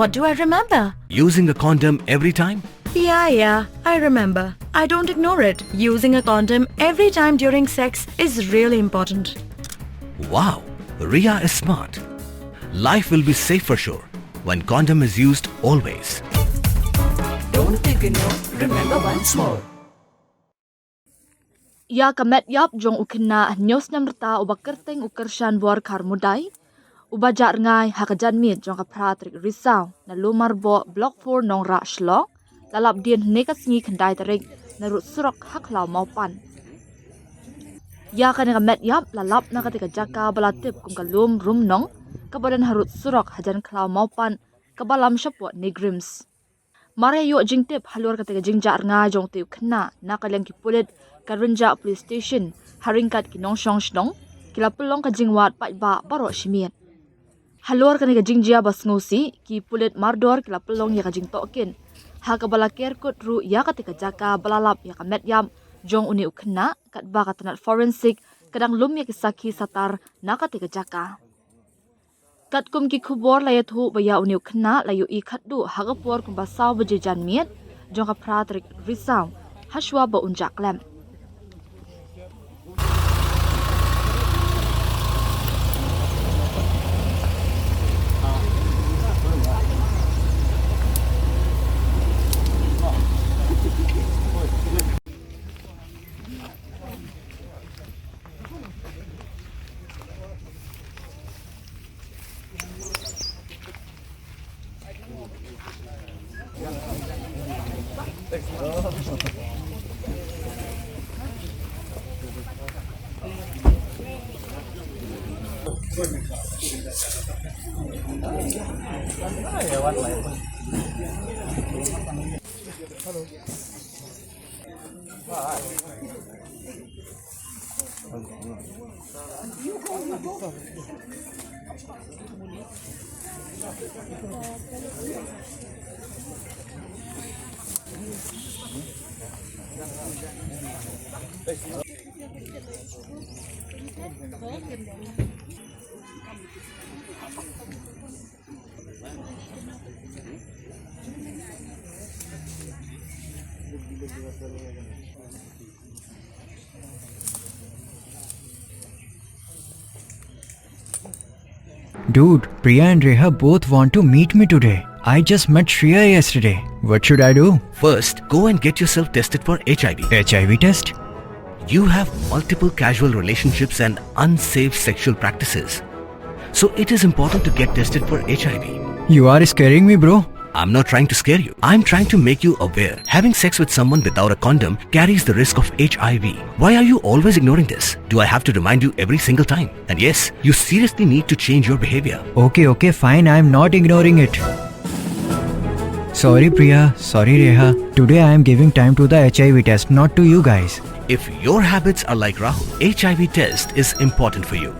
What do I remember? Using a condom every time? Yeah, I remember. I don't ignore it. Using a condom every time during sex is really important. Wow, Ria is smart. Life will be safe for sure when condom is used always. Don't ignore, remember once more. Ya kamet yap jong ukina nyos namrta ubakerteng ukershan war karmudai. Ubajar ngai hakajan mit jong kapratrik risau na lumar bo block 4 Nongrah shlok lalap dien nekas ngi kendai tarik na rut surok khlaw Mawpat. Ya kan kamet yap lalap na katika jaka balatip kung kalum rum nong kabadan harut surok hajan khlaw Mawpat kabalam shapwa ni grims. Mare yo jingtip halur katika jingjar ngai jong tiu khynnah na kalyang kipulit Karunja Police Station, haringkat kinong shnong, kilapulong ka jingwat pa baro shimiat. Halor ka ni ka jingjia bas ngusi, ki pulit mardor kilapulong ya ka jing tokin. Ha ka bala kerkut ru ya ka tika jaka balalap ya ka medyam, jong uni ukna, kat ba ka tanat forensik, kadang lum ya kisaki satar na ka tika jaka. Kat kum ki kubor layat hu baya uni ukna layu ikat du hagapor kum basaw bajijan miat, jong ka pratrik risaw, haswa ba unjak lem. Dude, Priya and Reha both want to meet me today. I just met Shreya yesterday. What should I do? First, go and get yourself tested for HIV. HIV test? You have multiple casual relationships and unsafe sexual practices. So it is important to get tested for HIV. You are scaring me, bro. I'm not trying to scare you. I'm trying to make you aware. Having sex with someone without a condom carries the risk of HIV. Why are you always ignoring this? Do I have to remind you every single time? And yes, you seriously need to change your behavior. Okay, fine. I'm not ignoring it. Sorry, Priya. Sorry, Reha. Today I am giving time to the HIV test, not to you guys. If your habits are like Rahul, HIV test is important for you.